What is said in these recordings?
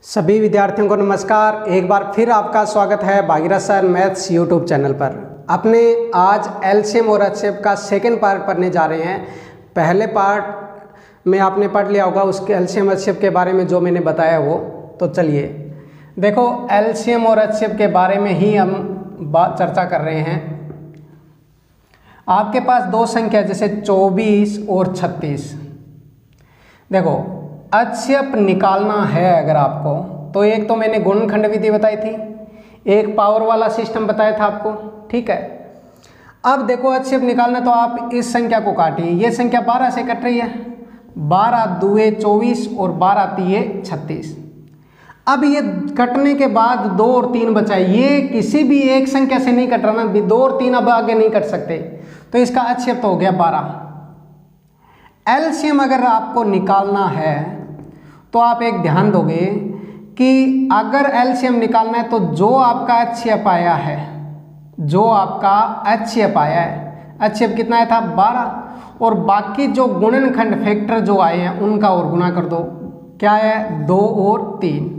सभी विद्यार्थियों को नमस्कार। एक बार फिर आपका स्वागत है Bhagirath sir maths YouTube channel पर। अपने आज एलसीएम और एचसीएफ का सेकंड पार्ट पढ़ने जा रहे हैं। पहले पार्ट में आपने पढ़ लिया होगा उसके एलसीएम एचसीएफ के बारे में जो मैंने बताया वो। तो चलिए देखो, एलसीएम और एचसीएफ के बारे में ही हम चर्चा कर रहे हैं। आपके पास दो संख्या जैसे 24 और 36। देखो, एचसीएफ निकालना है अगर आपको, तो एक तो मैंने गुणनखंड विधि बताई थी, एक पावर वाला सिस्टम बताया था आपको, ठीक है। अब देखो एचसीएफ निकालना तो आप इस संख्या को काटिए। ये संख्या 12 से कट रही है, 12 दूए 24 और 12 तीये 36। अब ये कटने के बाद 2 और 3 बचा, ये किसी भी एक संख्या से नहीं कट रहा ना, 2 और 3 अब आगे नहीं कट सकते, तो इसका एचसीएफ तो हो गया 12। एलसीएम अगर आपको निकालना है तो आप एक ध्यान दोगे कि अगर एलसीएम निकालना है तो जो आपका एचसीएफ आया है, एचसीएफ कितना आया था 12, और बाकी जो गुणनखंड फैक्टर जो आए हैं उनका और गुना कर दो। क्या है 2 और 3,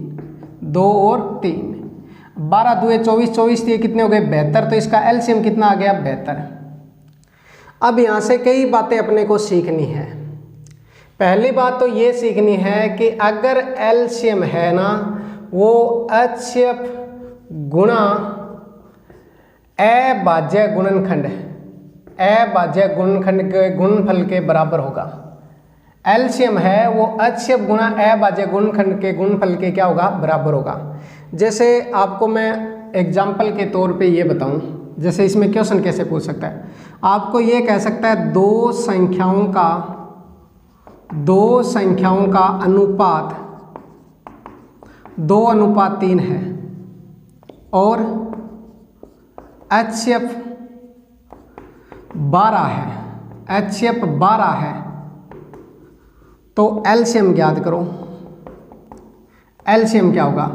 12 दूए 24, 24 दिए कितने हो गए 72, तो इसका एलसीएम कितना आ गया 72। अब यहाँ से कई बातें अपने को सीखनी है। पहली बात तो ये सीखनी है कि अगर एलसीएम है ना, वो एचसीएफ गुणा ए भाज्य गुणनखंड के गुणनफल के बराबर होगा। एलसीएम है वो एचसीएफ गुणा ए भाज्य गुणनखंड के गुणनफल के क्या होगा, बराबर होगा। जैसे आपको मैं एग्जाम्पल के तौर पे ये बताऊं, जैसे इसमें क्वेश्चन कैसे पूछ सकता है, आपको ये कह सकता है दो संख्याओं का अनुपात 2:3 है और एचसीएफ 12 है, तो एलसीएम ज्ञात करो। एलसीएम क्या होगा,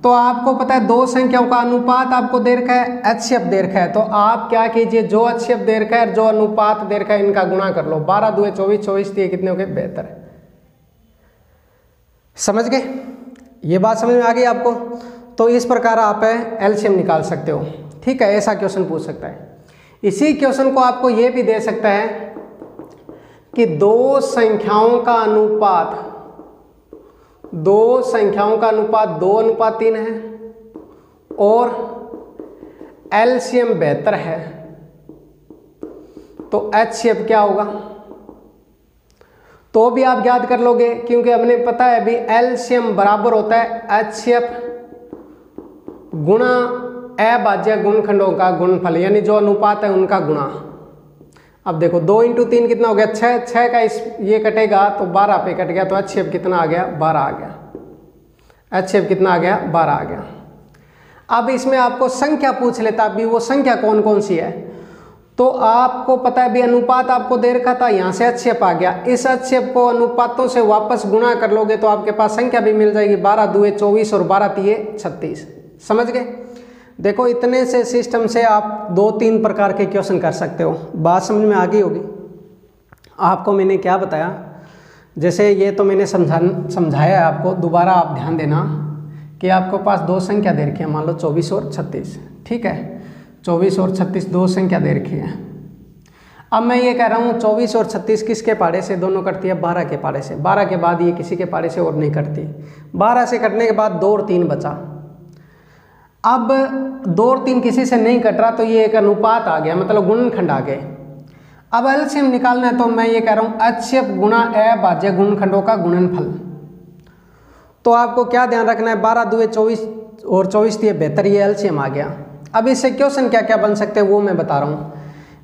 तो आपको पता है दो संख्याओं का अनुपात आपको दे रखा है, एचसीएफ दे रखा है, तो आप क्या कीजिए, जो एचसीएफ दे रखा है जो अनुपात दे रखा है इनका गुणा कर लो। 12 दूए 24, 24 दिए कितने हो गए 72। समझ गए, ये बात समझ में आ गई आपको। तो इस प्रकार आप एलसीएम निकाल सकते हो, ठीक है। ऐसा क्वेश्चन पूछ सकता है। इसी क्वेश्चन को आपको ये भी दे सकता है कि दो संख्याओं का अनुपात 2:3 है और एलसीएम 72 है, तो एचसीएफ क्या होगा, तो भी आप याद कर लोगे, क्योंकि हमने पता है अभी एलसीएम बराबर होता है एचसीएफ गुणा ए भाज्य गुणनखंडों का गुणनफल, यानी जो अनुपात है उनका गुणा। अब देखो 2 × 3 कितना हो गया 6 का ये कटेगा तो 12 पे कट गया, तो एचसीएफ कितना आ गया 12 आ गया। एचसीएफ कितना आ गया 12 आ गया। अब इसमें आपको संख्या पूछ लेता, अभी वो संख्या कौन कौन सी है, तो आपको पता है अभी अनुपात आपको दे रखा था, यहाँ से एचसीएफ आ गया। इस एचसीएफ को अनुपातों से वापस गुणा कर लोगे तो आपके पास संख्या भी मिल जाएगी, 12 दूए 24 और 12 तीये 36। समझ गए। देखो, इतने से सिस्टम से आप 2-3 प्रकार के क्वेश्चन कर सकते हो। बात समझ में आ गई होगी। आपको मैंने क्या बताया, जैसे ये तो मैंने समझाया है आपको, दोबारा आप ध्यान देना कि आपको पास दो संख्या दे रखी है, मान लो 24 और 36, ठीक है। 24 और 36 दो संख्या दे रखी है। अब मैं ये कह रहा हूँ 24 और 36 किसके पारे से दोनों कटती है, 12 के पारे से। 12 के बाद ये किसी के पारे से और नहीं कटती। 12 से कटने के बाद 2 और 3 बचा। अब 2 और 3 किसी से नहीं कट रहा, तो ये एक अनुपात आ गया, मतलब गुणनखंड आ गए। अब एलसीएम निकालना है, तो मैं ये कह रहा हूँ एचसीएफ गुणा ए भाज्य गुणनखंडों का गुणनफल। तो आपको क्या ध्यान रखना है, 12 दूए 24 और 24 दिए 72, ये एलसीएम आ गया। अब इससे क्वेश्चन क्या क्या बन सकते हैं वो मैं बता रहा हूँ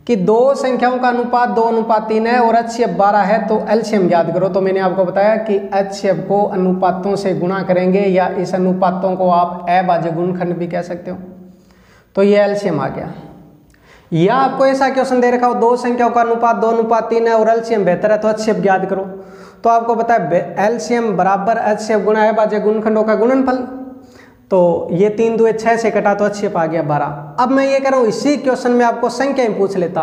कि दो संख्याओं का अनुपात 2:3 है और एचसीएफ 12 है, तो एलसीएम याद करो। तो मैंने आपको बताया कि एचसीएफ को अनुपातों से गुणा करेंगे, या इस अनुपातों को आप ए भाज्य गुणनखंड भी कह सकते हो, तो ये एलसीएम आ गया। या आपको ऐसा क्वेश्चन दे रखा हो, दो संख्याओं का अनुपात 2:3 है और एलसीएम 72 है, तो एचसीएफ ज्ञात करो। तो आपको पता है एलसीएम बराबर एचसीएफ गुणा ए भाज्य गुणनखंडों का गुणनफल, तो ये 3 दूए 6 से कटा तो एचसीएफ आ गया 12। अब मैं ये कह रहा हूँ इसी क्वेश्चन में आपको संख्या पूछ लेता,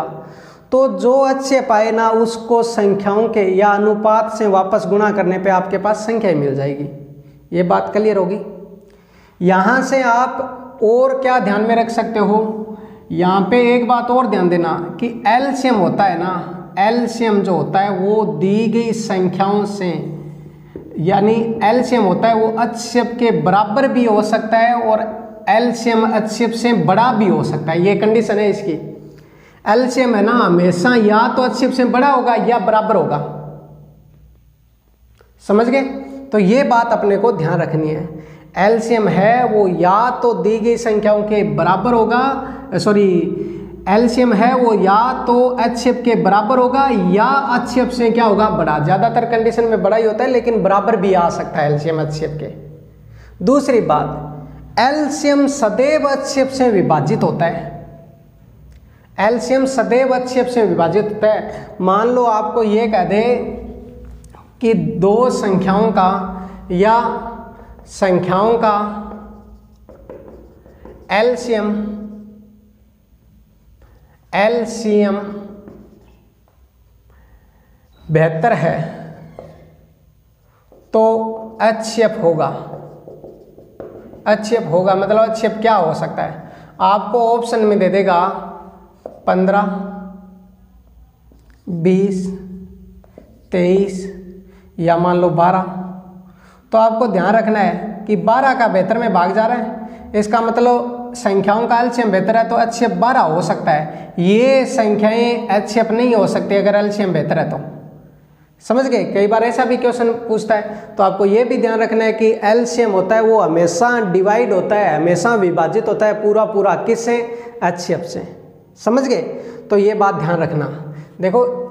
तो जो एचसीएफ आए ना उसको संख्याओं के या अनुपात से वापस गुणा करने पे आपके पास संख्या मिल जाएगी। ये बात क्लियर होगी। यहाँ से आप और क्या ध्यान में रख सकते हो, यहाँ पे एक बात और ध्यान देना कि एलसीएम होता है ना, एलसीएम जो होता है वो दी गई संख्याओं से, यानी एलसीएम होता है वो HCF के बराबर भी हो सकता है और एलसीएम HCF से बड़ा भी हो सकता है। ये कंडीशन है इसकी। एलसीएम है ना हमेशा या तो HCF से बड़ा होगा या बराबर होगा, समझ गए। तो ये बात अपने को ध्यान रखनी है। एलसीएम है वो या तो दी गई संख्याओं के बराबर होगा, एलसीएम है वो या तो HCF के बराबर होगा या HCF से क्या होगा, बड़ा। ज़्यादातर कंडीशन में बड़ा ही होता है, लेकिन बराबर भी आ सकता है एलसीएम HCF के। दूसरी बात, एलसीएम सदैव HCF से विभाजित होता है। एलसीएम सदैव HCF से विभाजित होता है। मान लो आपको ये कह दे कि दो संख्याओं का या संख्याओं का एलसीएम 72 है तो HCF होगा। HCF होगा मतलब HCF क्या हो सकता है, आपको ऑप्शन में दे देगा 15, 20, 23 या मान लो 12। तो आपको ध्यान रखना है कि 12 का 72 में भाग जा रहा है, इसका मतलब संख्याओं का एलसीएम 72 है तो HCF 12 हो सकता है। ये संख्याएं HCF नहीं हो सकती अगर एलसीएम 72 है तो, समझ गए। कई बार ऐसा भी क्वेश्चन पूछता है, तो आपको ये भी ध्यान रखना है कि एलसीएम होता है वो हमेशा डिवाइड होता है, हमेशा विभाजित होता है पूरा पूरा किससे, HCF से, समझ गए। तो ये बात ध्यान रखना। देखो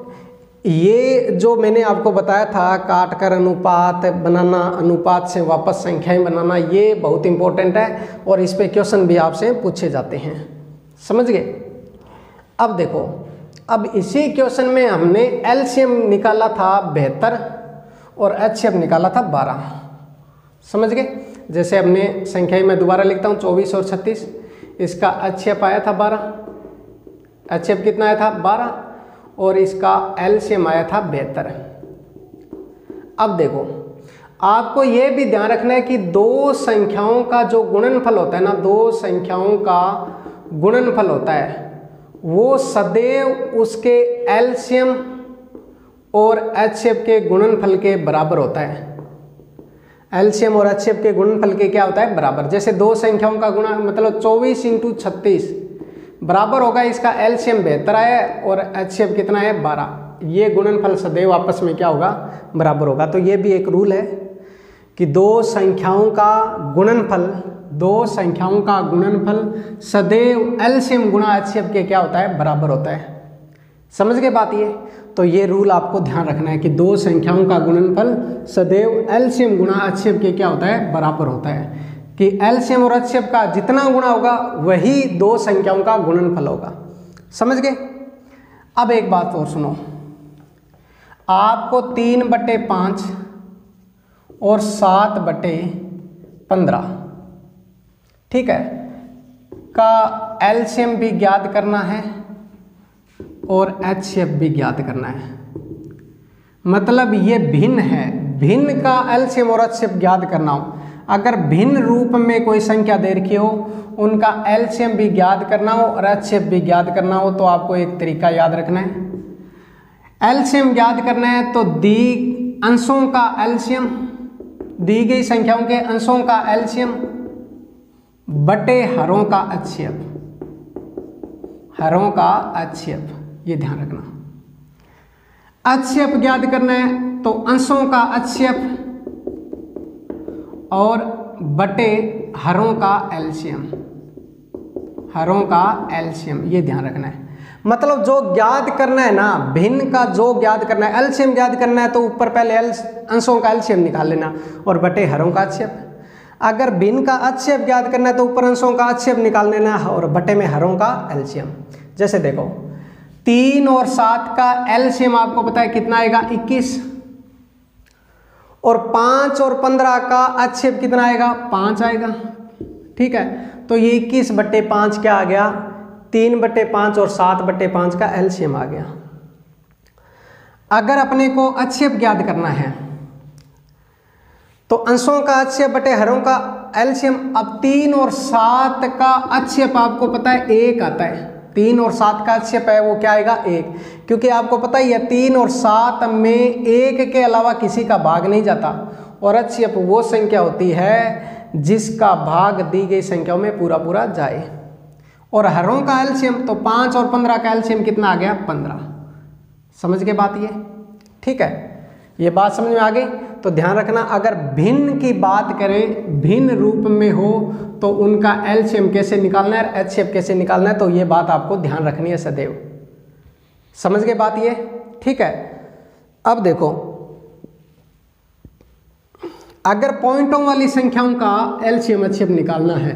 ये जो मैंने आपको बताया था काट कर अनुपात बनाना, अनुपात से वापस संख्याएं बनाना, ये बहुत इंपॉर्टेंट है और इस पे क्वेश्चन भी आपसे पूछे जाते हैं, समझ गए। अब देखो, अब इसी क्वेश्चन में हमने एलसीएम निकाला था 72 और HCF निकाला था 12, समझ गए। जैसे हमने संख्याएं मैं दोबारा लिखता हूँ 24 और 36, इसका HCF आया था 12, HCF कितना आया था 12 और इसका एलसीएम आया था 72। अब देखो आपको ये भी ध्यान रखना है कि दो संख्याओं का जो गुणनफल होता है ना, दो संख्याओं का गुणनफल होता है वो सदैव उसके एलसीएम और HCF के गुणनफल के बराबर होता है। एलसीएम और HCF के गुणनफल के क्या होता है, बराबर। जैसे दो संख्याओं का गुणा मतलब 24 × 36 बराबर होगा, इसका एलसीएम 72 है और HCF कितना है 12। ये गुणनफल सदैव आपस में क्या होगा, बराबर होगा। तो ये भी एक रूल है कि दो संख्याओं का गुणनफल सदैव एलसीएम गुणा HCF के क्या होता है, बराबर होता है, समझ गए बात ये। तो ये रूल आपको ध्यान रखना है कि दो संख्याओं का गुणनफल सदैव एलसीएम गुणा HCF के क्या होता है, बराबर होता है। कि एलसीएम और HCF का जितना गुणा होगा वही दो संख्याओं का गुणनफल होगा, समझ गए। अब एक बात और सुनो, आपको 3/5 और 7/15 ठीक है का एलसीएम भी ज्ञात करना है और HCF भी ज्ञात करना है। मतलब ये भिन्न है, भिन्न का एलसीएम और HCF ज्ञात करना हो, अगर भिन्न रूप में कोई संख्या दे रखी हो उनका एलसीएम भी ज्ञात करना हो और HCF भी ज्ञात करना हो, तो आपको एक तरीका याद रखना है। एलसीएम ज्ञात करना है तो दी अंशों का एलसीएम, दी गई संख्याओं के अंशों का एलसीएम बटे हरों का HCF, हरों का HCF, ये ध्यान रखना। HCF ज्ञात करना है तो अंशों का HCF और बटे हरों का एलसीएम, हरों का एलसीएम, ये ध्यान रखना है। मतलब जो ज्ञात करना है ना, भिन्न का जो ज्ञात करना है, एलसीएम ज्ञात करना है तो ऊपर पहले अंशों का एलसीएम निकाल लेना और बटे हरों का HCF। अगर भिन्न का HCF ज्ञात करना है तो ऊपर अंशों का HCF निकाल लेना और बटे में हरों का एलसीएम। जैसे देखो 3 और 7 का एलसीएम आपको पता है कितना आएगा, 21, और 5 और 15 का HCF कितना आएगा, 5 आएगा, ठीक है। तो ये 21/5 क्या आ गया, 3/5 और 7/5 का एलसीएम आ गया। अगर अपने को HCF ज्ञात करना है तो अंशों का HCF बटे हरों का एलसीएम। अब 3 और 7 का HCF आपको पता है 1 आता है। 3 और 7 का HCF है वो क्या आएगा 1, क्योंकि आपको पता ही है 3 और 7 में 1 के अलावा किसी का भाग नहीं जाता, और HCF वो संख्या होती है जिसका भाग दी गई संख्याओं में पूरा पूरा जाए। और हरों का एलसीएम तो 5 और 15 का एलसीएम कितना आ गया 15। समझ के बात ये, ठीक है, ये बात समझ में आ गई। तो ध्यान रखना, अगर भिन्न की बात करें, भिन्न रूप में हो तो उनका एलसीएम कैसे निकालना है, एचसीएफ कैसे निकालना है, तो ये बात आपको ध्यान रखनी है सदैव। समझ गए बात ये, ठीक है। अब देखो, अगर पॉइंटों वाली संख्याओं का एलसीएम एचसीएफ निकालना है,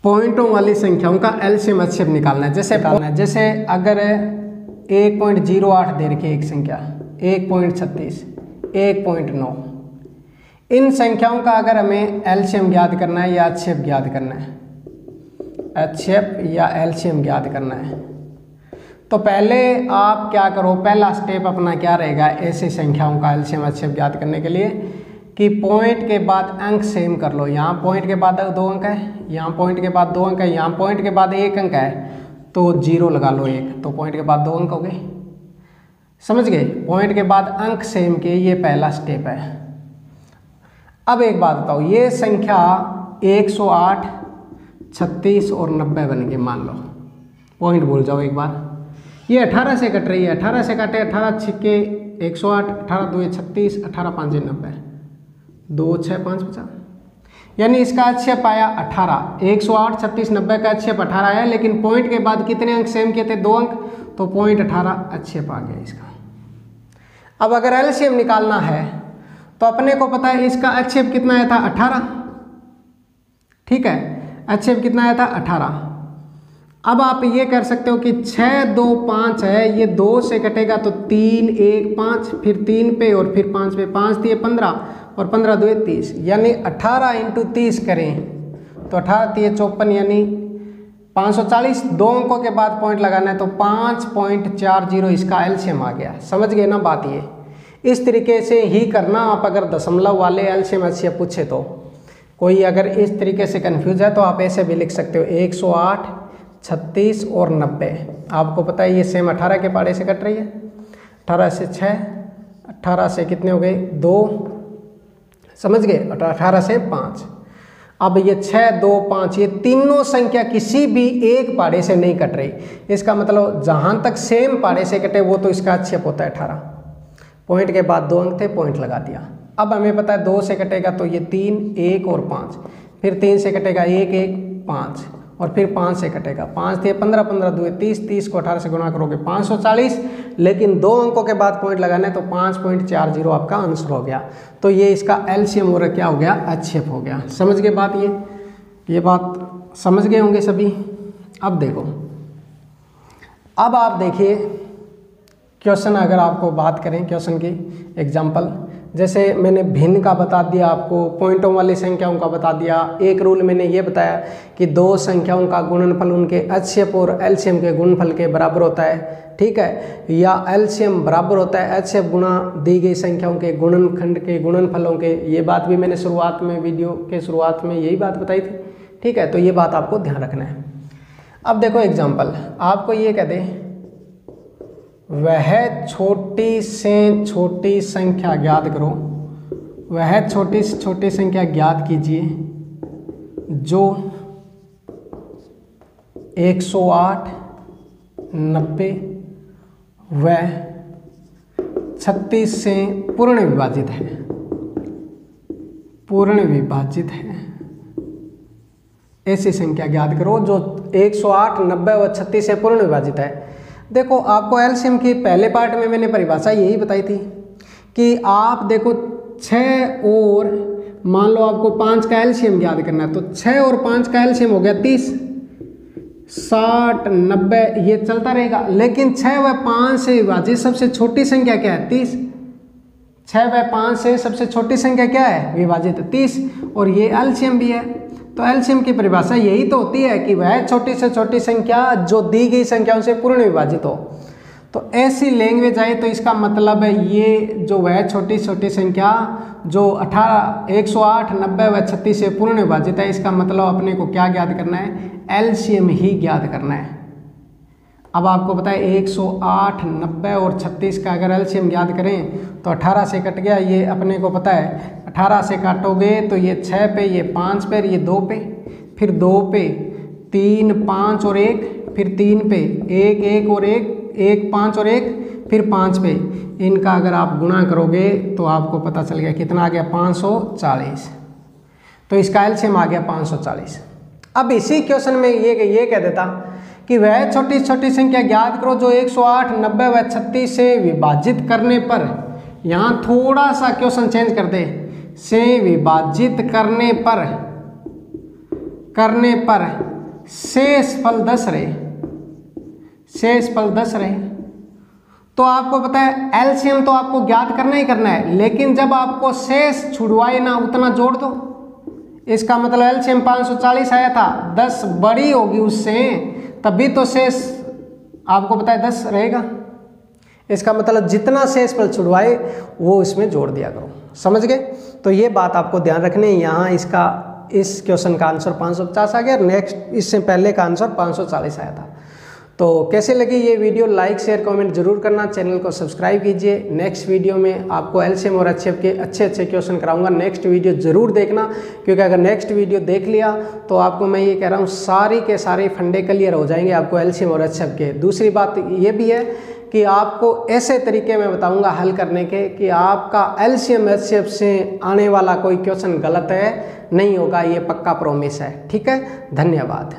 पॉइंटों वाली संख्याओं का एलसीएम एचसीएफ निकालना है, जैसे अगर 1.08 दे रखी है एक संख्या, 1.36, 1.9, इन संख्याओं का अगर हमें एलसीएम ज्ञात करना है या एचसीएफ ज्ञात करना है, एचसीएफ या एलसीएम ज्ञात करना है, तो पहले आप क्या करो, पहला स्टेप अपना क्या रहेगा ऐसी संख्याओं का एलसीएम एचसीएफ ज्ञात करने के लिए कि पॉइंट के बाद अंक सेम कर लो। यहाँ पॉइंट के बाद 2 अंक है, यहाँ पॉइंट के बाद 2 अंक है, यहाँ पॉइंट के बाद 1 अंक है, तो 0 लगा लो 1, तो पॉइंट के बाद 2 अंक हो गए। समझ गए, पॉइंट के बाद अंक सेम के, ये पहला स्टेप है। अब एक बात बताओ, ये संख्या 108, 36 और 90 बन गए मान लो, पॉइंट भूल जाओ एक बार। ये 18 से कट रही है, 18 से कटे 18 छिक्के 108, 18 2 36, 18 5 90, 2 6 5 50, यानी इसका HCF आया 18। 108, 36, 90 का HCF 18 है, लेकिन पॉइंट के बाद कितने अंक सेम किए थे 2 अंक, तो पॉइंट 18 HCF आ गया इसका। अब अगर एलसीएम निकालना है तो अपने को पता है इसका HCF कितना आया था 18, ठीक है, HCF कितना आया था 18। अब आप ये कर सकते हो कि 6 2 5 है, ये 2 से कटेगा तो 3 1 5, फिर 3 पे और फिर 5 पे, 5 दिए 15 और 15 2 30, यानी 18 × 30 करें तो 18 3 54, यानी 540। 2 अंकों के बाद पॉइंट लगाना है तो 5.40 इसका एलसीएम आ गया। समझ गए ना बात ये, इस तरीके से ही करना आप अगर दशमलव वाले एलसीएम एचसीएफ पूछे तो। कोई अगर इस तरीके से कंफ्यूज है तो आप ऐसे भी लिख सकते हो 108, 36 और 90। आपको पता है ये सेम 18 के पाड़े से कट रही है, 18 से 6, 18 से कितने हो गए 2, समझ गए, 18 से 5। अब ये 6 2 5 ये तीनों संख्या किसी भी एक पाड़े से नहीं कट रही, इसका मतलब जहाँ तक सेम पाड़े से कटे वो तो इसका HCF होता है 18। पॉइंट के बाद 2 अंक थे, पॉइंट लगा दिया। अब हमें पता है 2 से कटेगा तो ये 3 1 और 5, फिर 3 से कटेगा 1 1 5, और फिर 5 से कटेगा 5 दिए 15 15 2 30, 30 को 18 से गुणा करोगे 540, लेकिन 2 अंकों के बाद पॉइंट लगाना है तो 5.40 आपका आंसर हो गया। तो ये इसका एलसीएम और क्या हो गया HCF हो गया। समझ गए बात ये बात समझ गए होंगे सभी। अब देखो, अब आप देखिए क्वेश्चन, अगर आपको बात करें क्वेश्चन की एग्जाम्पल, जैसे मैंने भिन्न का बता दिया आपको, पॉइंटों वाली संख्याओं का बता दिया। एक रूल मैंने ये बताया कि 2 संख्याओं का गुणनफल उनके HCF और एलसीएम के गुणनफल के बराबर होता है, ठीक है, या एलसीएम बराबर होता है HCF गुणा दी गई संख्याओं के गुणनखंड के गुणनफलों के। ये बात भी मैंने शुरुआत में, वीडियो के शुरुआत में यही बात बताई थी, ठीक है, तो ये बात आपको ध्यान रखना है। अब देखो एग्जाम्पल, आपको ये कह दे वह छोटी से छोटी संख्या ज्ञात करो, वह छोटी से छोटी संख्या ज्ञात कीजिए जो 108, 90 व 36 से पूर्ण विभाजित है, पूर्ण विभाजित है। ऐसी संख्या ज्ञात करो जो 108, 90 व 36 से पूर्ण विभाजित है। देखो, आपको एलसीएम की पहले पार्ट में मैंने परिभाषा यही बताई थी कि आप देखो 6 और मान लो आपको 5 का एलसीएम ज्ञात करना है, तो 6 और 5 का एलसीएम हो गया 30, 60, 90 ये चलता रहेगा। लेकिन 6 व 5 से विभाजित सबसे छोटी संख्या क्या है 30। 6 व 5 से सबसे छोटी संख्या क्या है विभाजित 30, और ये एलसीएम भी है। तो एलसीएम की परिभाषा यही तो होती है कि वह छोटी से छोटी संख्या जो दी गई संख्याओं से पूर्ण विभाजित हो। तो ऐसी लैंग्वेज आए तो इसका मतलब है ये जो वह छोटी छोटी संख्या जो 108, 90 व 36 से पूर्ण विभाजित है, इसका मतलब अपने को क्या ज्ञात करना है, एलसीएम ही ज्ञात करना है। अब आपको पता है 108, 90 और 36 का अगर एलसीएम ज्ञात करें तो 18 से कट गया, ये अपने को पता है 18 से काटोगे तो ये 6 पे, ये 5 पे, ये 2 पे, फिर 2 पे 3, 5 और 1, फिर 3 पे 1, 1 और 1, 5 और 1, फिर 5 पे। इनका अगर आप गुणा करोगे तो आपको पता चल गया कितना आ गया, 540। तो इसका एलसीएम आ गया 540। अब इसी क्वेश्चन में ये कह देता कि वह छोटी छोटी संख्या ज्ञात करो जो 108, 90 व 36 से विभाजित करने पर, यहाँ थोड़ा सा क्वेश्चन चेंज कर दे, से विभाजित करने पर शेष फल 10 रहे, शेष फल 10 रहे। तो आपको पता है एलसीएम तो आपको ज्ञात करना ही करना है, लेकिन जब आपको शेष छुड़वाए ना उतना जोड़ दो। इसका मतलब एलसीएम 540 आया था, 10 बड़ी होगी उससे तभी तो शेष आपको पता है 10 रहेगा। इसका मतलब जितना शेष फल छुड़वाए वो इसमें जोड़ दिया करो, समझ गए। तो ये बात आपको ध्यान रखनी है। यहाँ इसका इस क्वेश्चन का आंसर 550 आ गया, नेक्स्ट इससे पहले का आंसर 540 आया था। तो कैसे लगी ये वीडियो, लाइक शेयर कमेंट जरूर करना, चैनल को सब्सक्राइब कीजिए। नेक्स्ट वीडियो में आपको एलसीएम और एचसीएफ के अच्छे क्वेश्चन कराऊंगा, नेक्स्ट वीडियो जरूर देखना, क्योंकि अगर नेक्स्ट वीडियो देख लिया तो आपको मैं ये कह रहा हूँ सारी के सारे फंडे क्लियर हो जाएंगे आपको एलसीएम और एचसीएफ के। दूसरी बात ये भी है कि आपको ऐसे तरीके में बताऊंगा हल करने के कि आपका एलसीएम एचसीएफ से आने वाला कोई क्वेश्चन गलत है नहीं होगा, ये पक्का प्रॉमिस है। ठीक है, धन्यवाद।